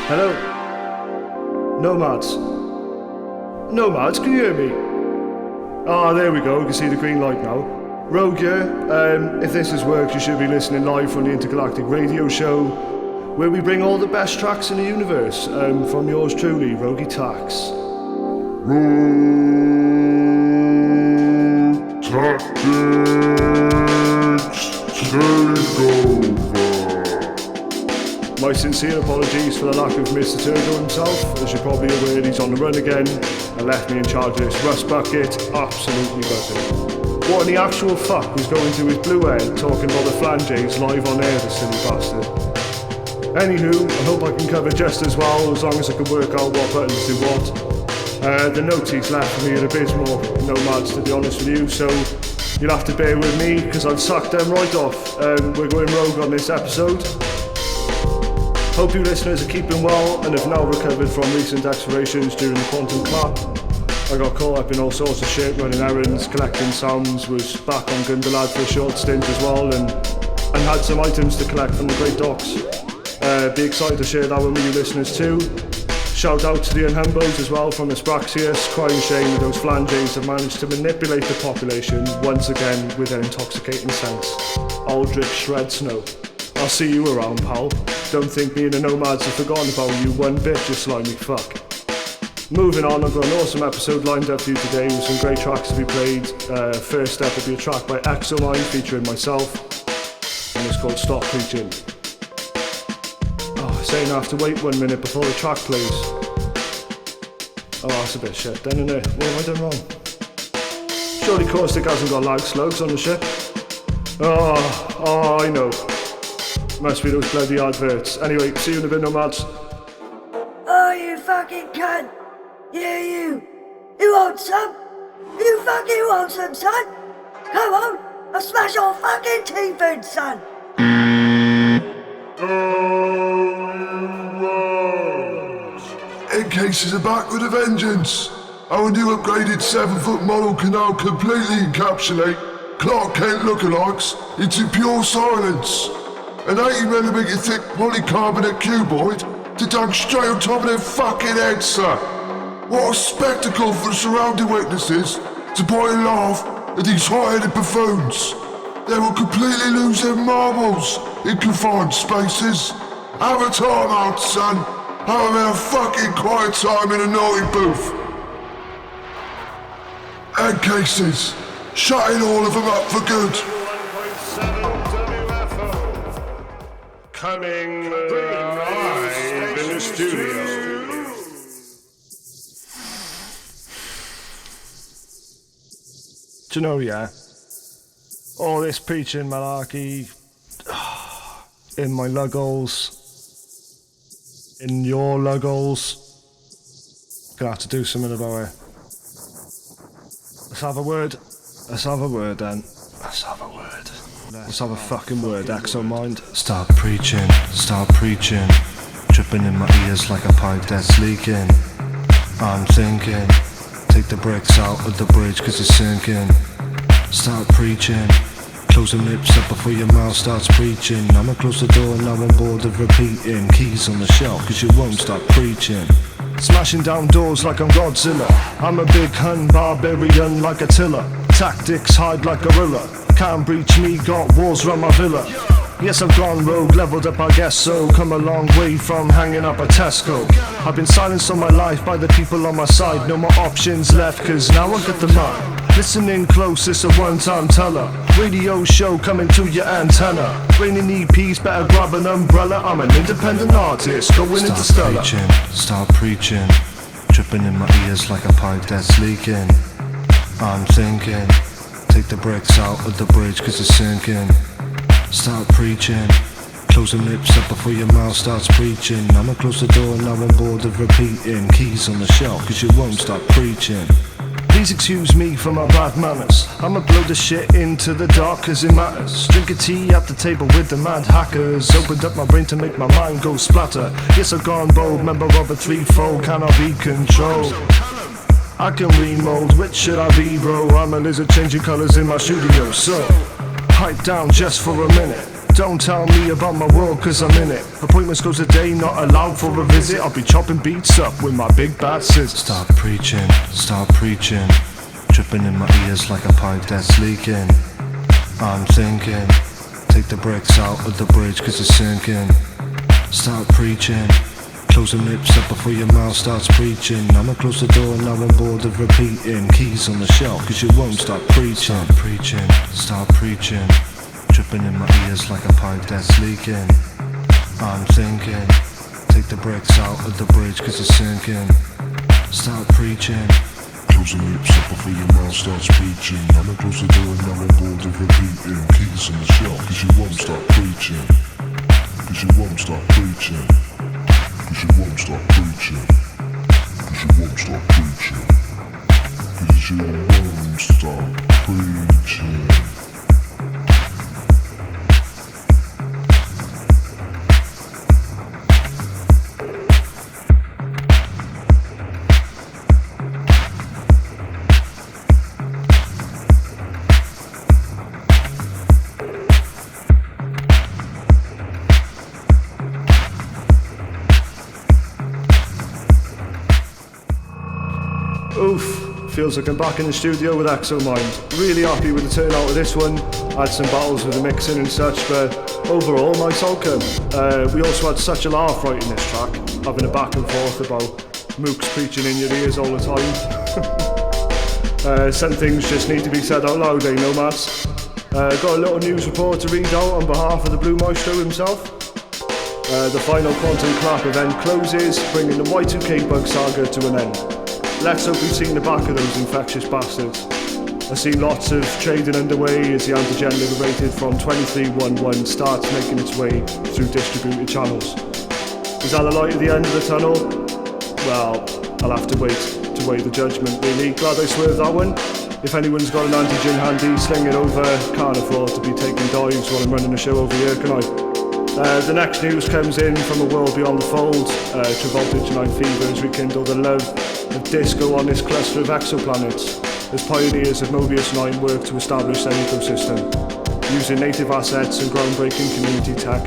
Hello? Nomads? Nomads, can you hear me? Ah, there we go, you can see the green light now. Rogue here. If this has worked, you should be listening live from the Intergalactic radio show, where we bring all the best tracks in the universe, from yours truly, Rogie Tax. Rogue Tactics Takeover. My sincere apologies for the lack of Mr. Tergo himself. As you're probably aware, he's on the run again and left me in charge of this rust bucket. Absolutely buzzing. What in the actual fuck was going through his blue head talking about the flanges live on air, the silly bastard. Anywho, I hope I can cover just as well, as long as I can work out what buttons do what. The notes he's left for me are abysmal, Nomads, to be honest with you, so you'll have to bear with me, because I've sucked them right off. We're going rogue on this episode. Hope you listeners are keeping well and have now recovered from recent explorations during the quantum clap. I got caught up in all sorts of shit, running errands, collecting sounds, was back on Gundalad for a short stint as well, and had some items to collect from the Great Docks. Be excited to share that with you listeners too. Shout out to the Unhumbos as well from Aspraxius, crying shame that those flanges have managed to manipulate the population once again with their intoxicating scents. Aldrich Shred Snow. I'll see you around, pal. Don't think me and the Nomads have forgotten about you one bit, you slimy fuck. Moving on, I've got an awesome episode lined up for you today with some great tracks to be played. First up will be a track by Exomine featuring myself, and it's called Stop Preaching. Oh, saying I have to wait 1 minute before the track plays. Oh, that's a bit shit then, isn't it? What have I done wrong? Surely Caustic hasn't got lag slugs on the ship? Oh, I know. Must be those bloody adverts. Anyway, see you in a bit, Nomads. Oh, you fucking cunt! Yeah, you! You want some? You fucking want some, son? Come on! I'll smash your fucking teeth in, son! In cases are back with a vengeance. Our new upgraded 7-foot model can now completely encapsulate Clark Kent lookalikes into pure silence. An 80mm thick polycarbonate cuboid to dunk straight on top of their fucking heads, sir. What a spectacle for the surrounding witnesses to point and laugh at these hot-headed buffoons. They will completely lose their marbles in confined spaces. Have a time out, son. Have a fucking quiet time in a naughty booth. And cases, shutting all of them up for good. 101.7 WFO. Coming live in the studio. Do you know, yeah? All this preaching malarkey in my lugholes, in your lugholes. Gonna have to do something about it. Let's have a word. Let's have a word then. Let's have a word. Let's have a fucking word, Exomind. Start preaching, dripping in my ears like a pipe that's leaking. I'm thinking, take the bricks out of the bridge cause it's sinking. Start preaching, close your lips up before your mouth starts preaching. I'ma close the door, now I'm bored of repeating. Keys on the shelf cause you won't stop preaching. Smashing down doors like I'm Godzilla. I'm a big Hun barbarian like Attila. Tactics hide like gorilla. Can't breach me, got walls round my villa. Yes, I've gone rogue, leveled up I guess so. Come a long way from hanging up a Tesco. I've been silenced all my life by the people on my side. No more options left cause now I got the mind. Listening close, it's a one-time teller. Radio show coming to your antenna. Raining EPs, better grab an umbrella. I'm an independent artist, going into stellar. Start preaching, dripping in my ears like a pipe that's leaking. I'm thinking, take the bricks out of the bridge cause it's sinking. Start preaching, close your lips up before your mouth starts preaching. I'ma close the door, now I'm bored of repeating. Keys on the shelf cause you won't stop preaching. Please excuse me for my bad manners. I'ma blow the shit into the dark cause it matters. Drinking tea at the table with the mad hackers. Opened up my brain to make my mind go splatter. Yes, I've gone bold, member of a threefold. Cannot be controlled. I can remold, which should I be, bro? I'm a lizard changing colours in my studio, so pipe down just for a minute. Don't tell me about my world, cause I'm in it. Appointments goes a day, not allowed for a visit. I'll be chopping beats up with my big bad scissors. Stop preaching, dripping in my ears like a pipe that's leaking. I'm thinking, take the bricks out of the bridge cause it's sinking. Start preaching, close your lips up before your mouth starts preaching. I'ma close the door, now I'm bored of repeating. Keys on the shelf cause you won't stop preaching. Start preaching, dripping in my ears like a pipe that's leaking. I'm thinking, take the bricks out of the bridge cause it's sinking. Start preaching, close your lips up before your mouth starts preaching. I'ma close the door, now I'm bored of repeating. Keys on the shelf cause you won't stop preaching. Cause you won't stop preaching. Cause you won't stop preaching. Cause you won't stop preaching. Cause you won't stop preaching. Oof, feels like I'm back in the studio with Exomind. Really happy with the turnout of this one. Had some battles with the mixing and such, but overall, nice outcome. We also had such a laugh writing this track, having a back and forth about mooks preaching in your ears all the time. Some things just need to be said out loud, eh, nomads? Got a little news report to read out on behalf of the Blue Maestro himself. The final Quantum Clap event closes, bringing the Y2K bug saga to an end. Let's hope we've seen the back of those infectious bastards. I've seen lots of trading underway as the antigen liberated from 2311 starts making its way through distributed channels. Is that the light at the end of the tunnel? Well, I'll have to wait to weigh the judgment really. Glad I swerved that one. If anyone's got an antigen handy, sling it over. Can't afford to be taking dives while I'm running a show over here, can I? The next news comes in from a world beyond the fold. Travoltage and Fever has rekindled the love of disco on this cluster of exoplanets as pioneers of Mobius 9 work to establish their ecosystem using native assets and groundbreaking community tech.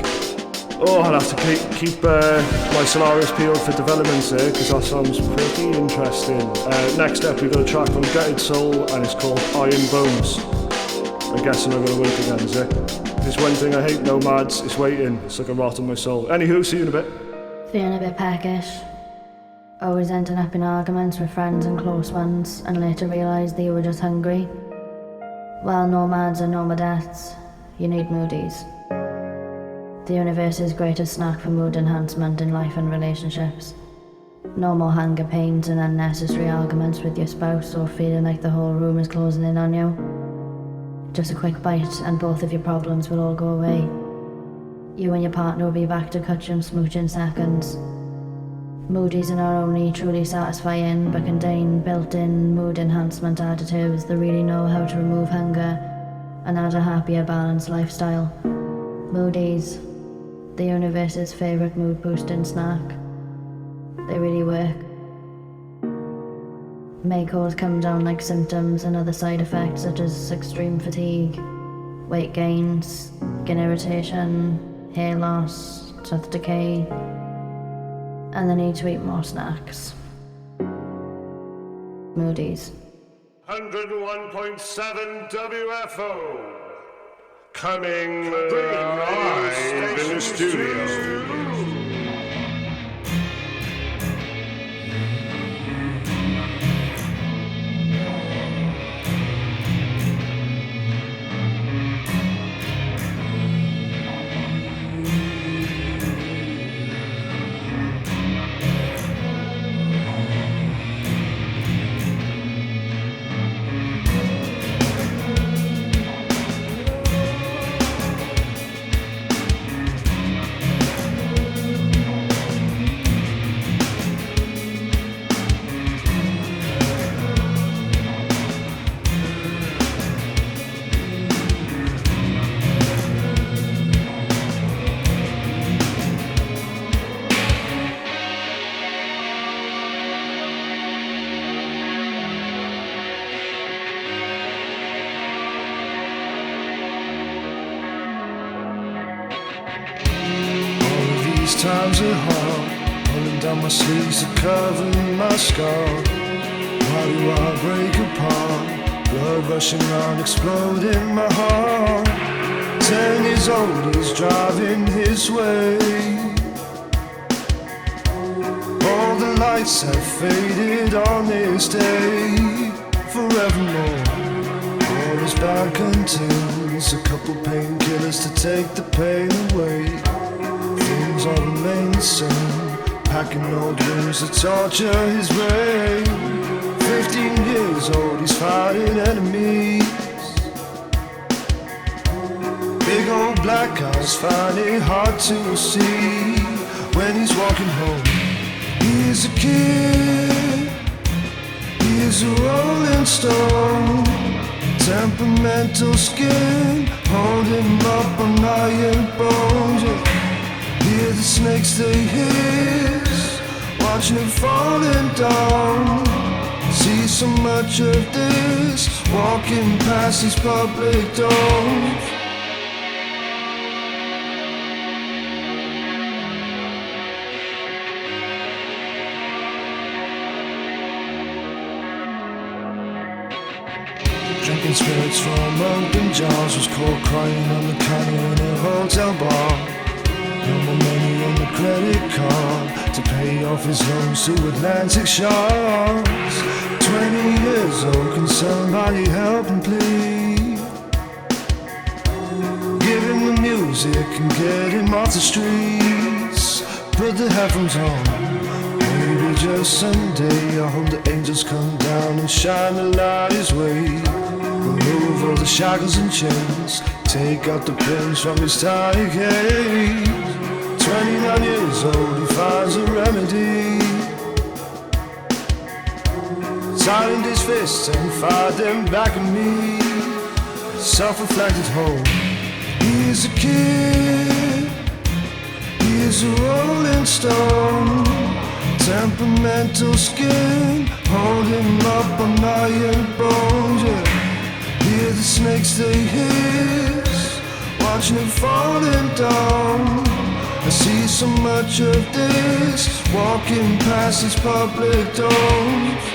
Oh, I'll have to keep my Solaris peeled for developments there because that sounds pretty interesting. Next up we've got a track from Gutted Soul and it's called Iron Bones. I'm guessing I'm going to wait again, is it? There's one thing I hate, nomads, it's waiting. It's like a rot on my soul. Anywho, see you in a bit. Feeling a bit peckish. Always ending up in arguments with friends and close ones, and later realised that you were just hungry. Well, nomads and nomadettes, you need moodies. The universe's greatest snack for mood enhancement in life and relationships. No more hunger pains and unnecessary arguments with your spouse or feeling like the whole room is closing in on you. Just a quick bite and both of your problems will all go away. You and your partner will be back to cut and smooch in seconds. Moodies are not only truly satisfying but contain built-in mood enhancement additives that really know how to remove hunger and add a happier, balanced lifestyle. Moodies, the universe's favourite mood-boosting snack. They really work. May cause come down like symptoms and other side effects such as extreme fatigue, weight gain, skin irritation, hair loss, tooth decay, and the need to eat more snacks. Moodies. 101.7 WFO. Coming live in the studio. times are hard, pulling down my sleeves to cover my scar. Why do I break apart? Blood rushing round, exploding my heart. 10 years old, he's driving his way. All the lights have faded on this day. Forevermore, all his bag contains a couple painkillers to take the pain away. Things all remain the same, packing old wounds to torture his brain. 15 years old, he's fighting enemies. Big old black eyes find it hard to see when he's walking home. He's a kid, he's a rolling stone. Temperamental skin, hold him up on iron bones. Yeah. Hear the snakes they hiss, watch him falling down. See so much of this, walking past these public doors. Drinking spirits from open jars, was caught crying on the counter in a hotel bar. No more money on the credit card to pay off his loans to Atlantic sharks. 20 years old, can somebody help him please? Give him the music and get him off the streets. Put the headphones on, maybe just someday I hope the angels come down and shine the light his way. Remove all the shackles and chains, take out the pins from his tiger cage. 29 years old, he finds a remedy. Silent his fists and fired them back at me. Self-reflected home. He's a kid, he's a rolling stone. Temperamental skin, hold him up on iron bones. Yeah. Hear the snakes they hiss, watch him falling down. I see so much of this, walking past these public doors.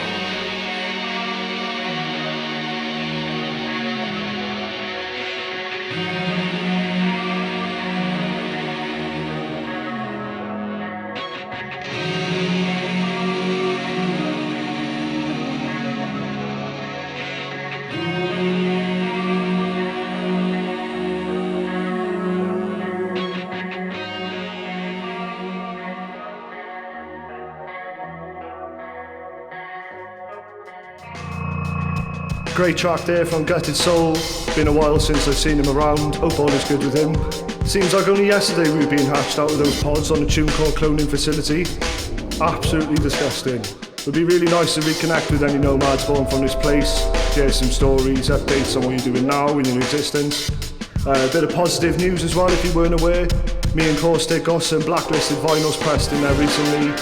Great track there from Gutted Soul. Been a while since I've seen him around. Hope all is good with him. Seems like only yesterday we were being hatched out of those pods on a tune called Cloning Facility. Absolutely disgusting. It would be really nice to reconnect with any nomads born from this place, share some stories, updates on what you're doing now in your existence. A bit of positive news as well if you weren't aware. Me and Caustic got some blacklisted vinyls pressed in there recently.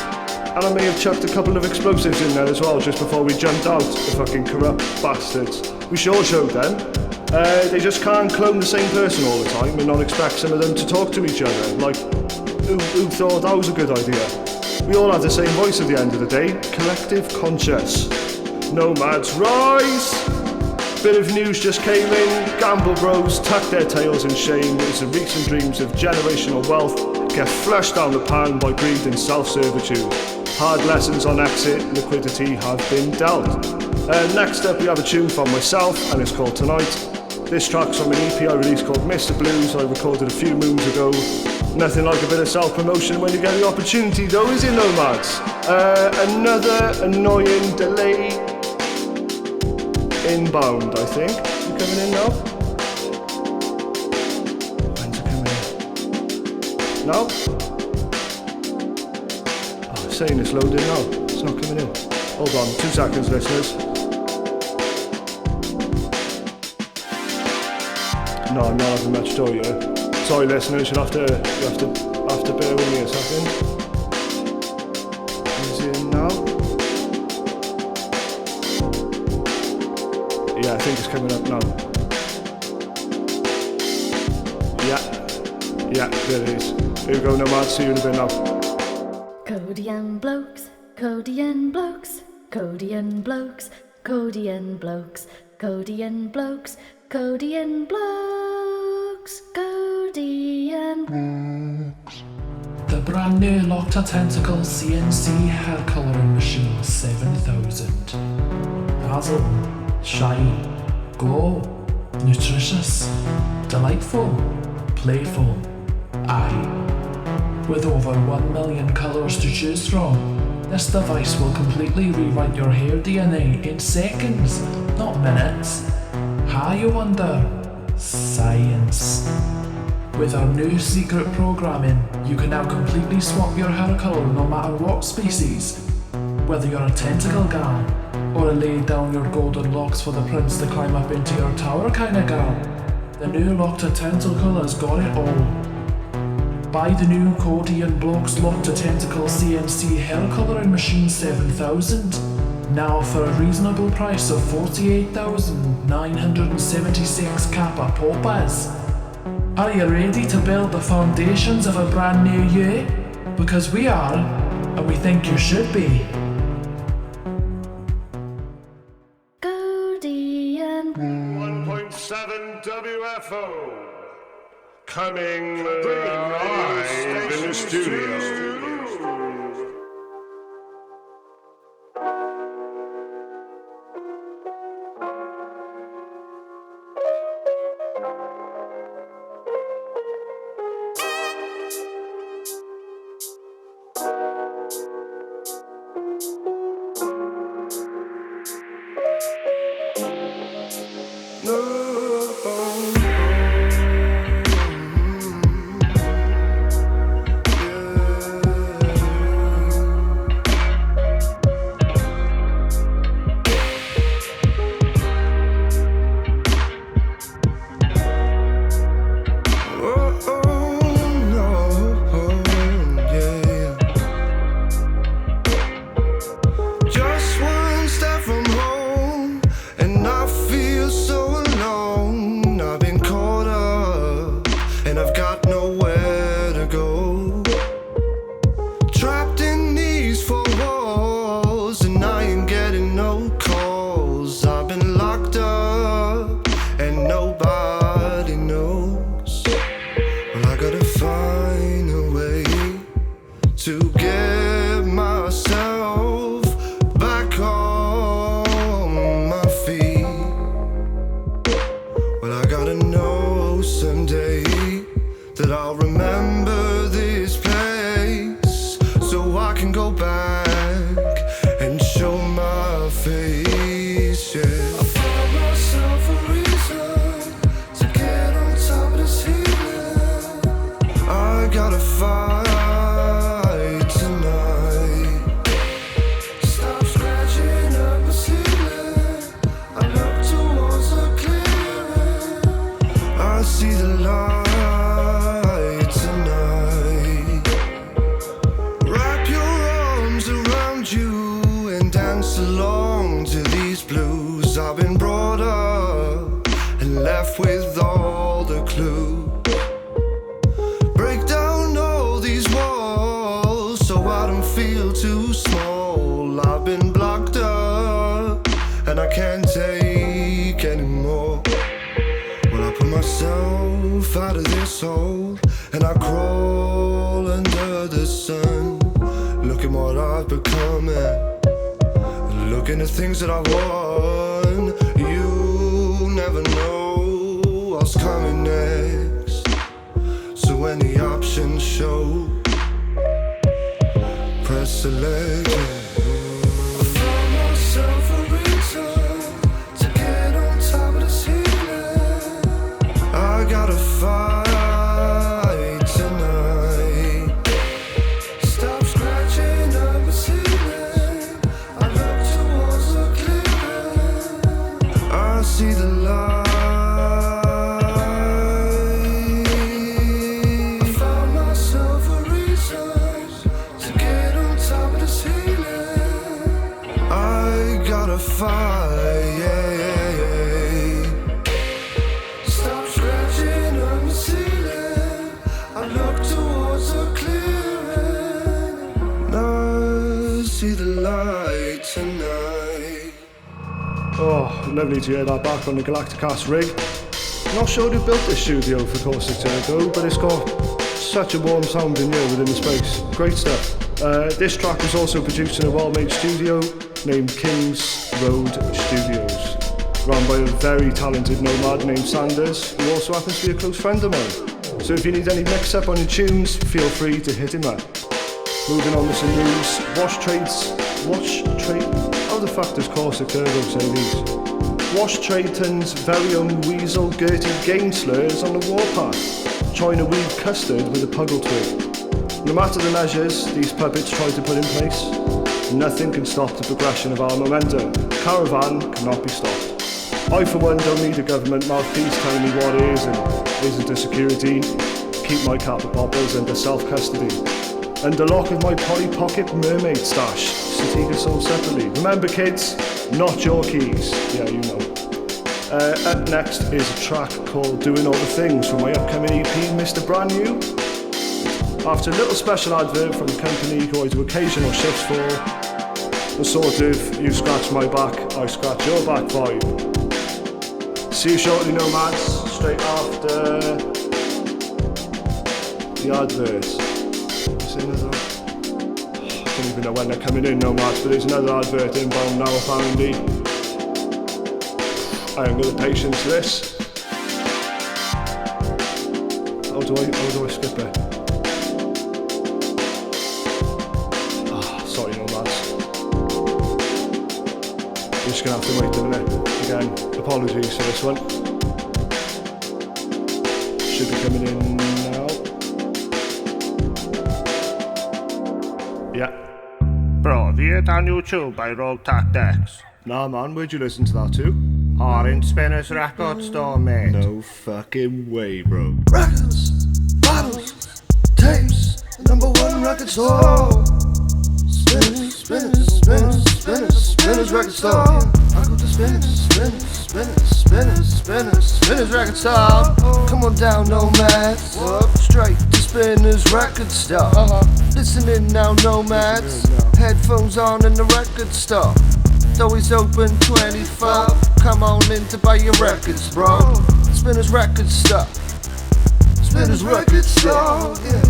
And I may have chucked a couple of explosives in there as well just before we jumped out, the fucking corrupt bastards. We sure showed them. They just can't clone the same person all the time and not expect some of them to talk to each other. Like, who thought that was a good idea? We all have the same voice at the end of the day. Collective conscious. Nomads rise! Bit of news just came in. Gamble bros tuck their tails in shame as the recent dreams of generational wealth get flushed down the pan by greed and self-servitude. Hard lessons on exit, liquidity have been dealt. Next up we have a tune from myself and it's called Tonight. This track's from an EP I released called Mr. Blues I recorded a few moons ago. Nothing like a bit of self-promotion when you get the opportunity though, is it nomads? Another annoying delay. Inbound, I think. You coming in now? When's it coming in? No? Oh, it's saying it's loading now. It's not coming in. Hold on, 2 seconds, listeners. No, I'm not having much joy here. Sorry, listeners, you'll have to bear with me a second. Is it in now? Yeah, I think it's coming up now. Yeah, there it is. Here we go, nomads, see you in a bit now. Cody and blokes, Cody and blokes, Cody and blokes, Cody and blokes, Cody and blokes, Cody and blokes, Cody and blokes. The brand new Locta Tentacle CNC hair colouring machine 7000. Dazzle, shine, glow, nutritious, delightful, playful, aye. With over 1 million colours to choose from, this device will completely rewrite your hair DNA in seconds, not minutes. How, you wonder? Science. With our new secret programming, you can now completely swap your hair colour no matter what species. Whether you're a tentacle gal, or a lay down your golden locks for the prince to climb up into your tower kind of gal, the new Locta Tentacle has got it all. Buy the new Cody and Blokes Locta Tentacle CNC hair colouring machine 7000, now for a reasonable price of 48,976 kappa popas. Are you ready to build the foundations of a brand new you? Because we are, and we think you should be. Cody and 101.7 WFO. Coming live in the studio. Out of this hole, and I crawl under the sun. Look at what I've become, look at the things that I won. You never know what's coming next, so when the options show, press select. I found myself a reason to get on top of the ceiling. I gotta fight tonight. Stop scratching up the ceiling. I look towards the clearing. I see the light. I found myself a reason to get on top of the ceiling. I gotta fight, yeah. I look towards a clearing. No. see the light tonight. Oh, lovely to hear that back on the Galactic ass rig. Not sure who built this studio for Caustic Tergo, but it's got such a warm sound in here within the space. Great stuff. This track was also produced in a well-made studio named Kings Road Studios, run by a very talented nomad named Sanders, who also happens to be a close friend of mine. So if you need any mix-up on your tunes, feel free to hit him up. Moving on with some news. How the fuck does Caustic Tergo say these? Wash Trayton's very own weasel Gertie Gainsler is on the warpath, trying to weave custard with a puggle twig. No matter the measures these puppets try to put in place, nothing can stop the progression of our momentum. Caravan cannot be stopped. I for one don't need a government mouthpiece telling me what is and isn't a security. Keep my cat boppers under self-custody. Under lock of my Polly Pocket mermaid stash, Sativa sold separately. Remember kids, not your keys. Yeah, you know. Up next is a track called Doing All the Things from my upcoming EP, Mr. Brand New. After a little special advert from a company who I do occasional shifts for, the sort of you scratch my back, I scratch your back vibe. See you shortly, nomads, straight after the adverts. I don't even know when they're coming in, nomads, but there's another advert inbound now apparently. I haven't got the patience for this. How do I skip it? Sorry, nomads. You're just gonna have to wait a minute. Again, apologies for this one. Should be coming in now. Yeah. Bro, have you heard on YouTube by Rogue Tactics? Nah man, where'd you listen to that to? Orange Spinners record store, mate. No fucking way, bro. Records, bottles, tapes, #1 record store. Spinners, spinners, spinners, spinners, spinners record store. I go to spinners, spinners, spinners, spinners, spinners, spinners record store. Come on down, nomads. Straight to spinners record store. Listening now, nomads. Headphones on in the record store. Always open 24. Come on in to buy your records, bro. Spinners record store. Spinners record store. Yeah.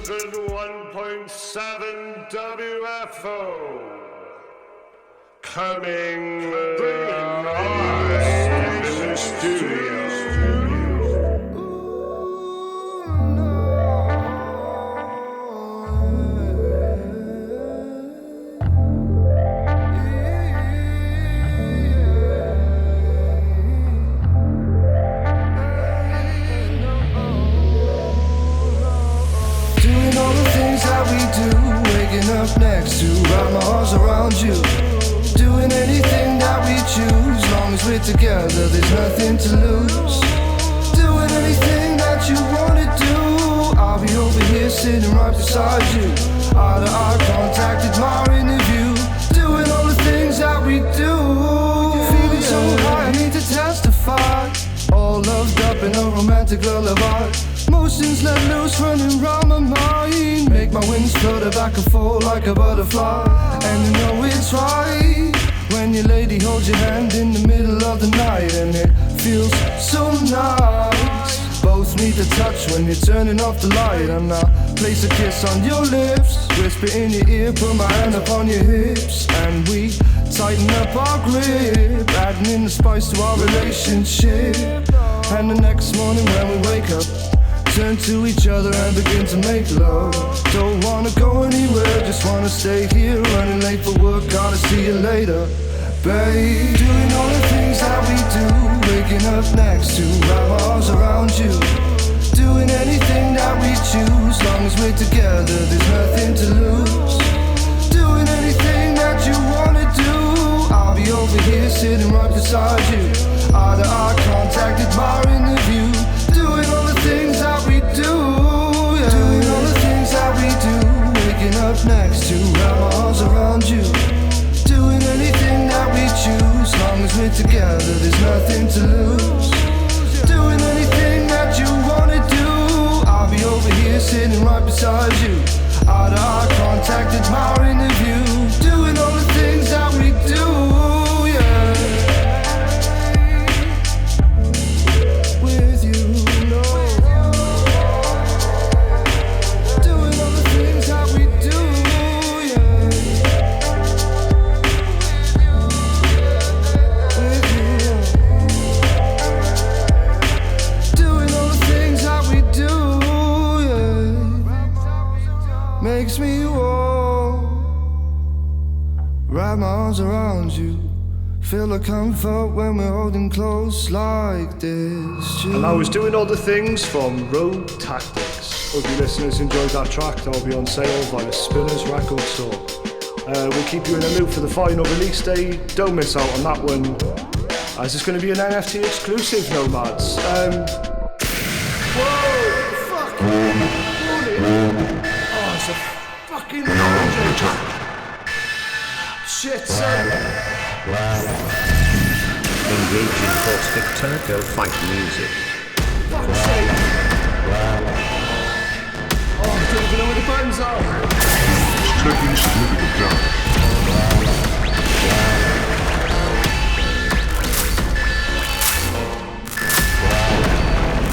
101.7 WFO. Coming live in the studio. Up next to wrap my arms around you, doing anything that we choose. Long as we're together, there's nothing to lose. Doing anything that you wanna do. I'll be over here sitting right beside you, eye to eye contact, admiring the view. Doing all the things that we do. Feeling so high, I need to testify. All loved up in a romantic lullaby. Motions let loose, running round my mind. Make my wings flutter back and forth like a butterfly. And you know it's right when your lady holds your hand in the middle of the night. And it feels so nice. Both need the touch when you're turning off the light. And I place a kiss on your lips, whisper in your ear, put my hand upon your hips. And we tighten up our grip, adding in the spice to our relationship. And the next morning when we wake up, turn to each other and begin to make love. Don't wanna go anywhere, just wanna stay here. Running late for work, gotta see you later, babe. Doing all the things that we do, waking up next to wrap our arms around you. Doing anything that we choose, long as we're together, there's nothing to lose. Doing anything that you wanna do. I'll be over here sitting right beside you, eye to eye contact, admiring the view. Doing all the things that we do, yeah. Doing all the things that we do, waking up next to wrap my arms around you. Doing anything that we choose, long as we're together, there's nothing to lose. Doing wrap my arms around you. Feel the comfort when we're holding close like this. And I was doing all the things from Rogue Tactics. Hope you listeners enjoyed that track. That'll be on sale via Spinners Record Store. We'll keep you in the loop for the final release day. Don't miss out on that one, as it's going to be an NFT exclusive, Nomads. Whoa! Fuck! Oh, it's a fucking shit, son! Engaging Caustic Tergo fight music. Fuck's sake! Oh, I don't even know where the buttons are! It's taking significant damage.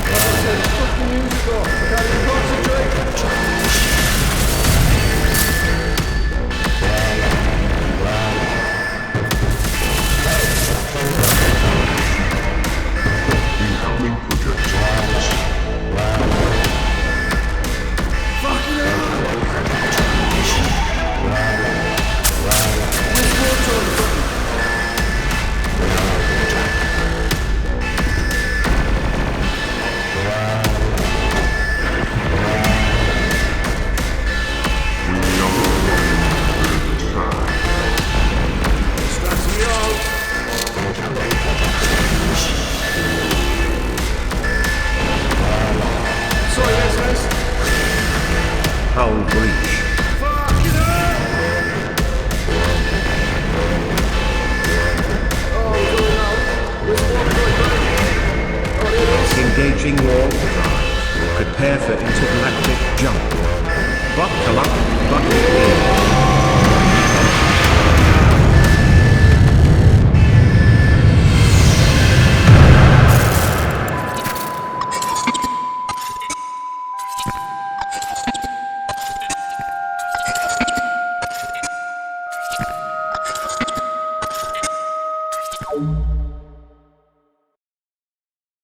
Turn the fucking music off. I can't even concentrate. Incoming projectiles. Fucking hell! Hull breach. Engaging wall drive. Prepare for intergalactic jump. Buckle up, buckle in.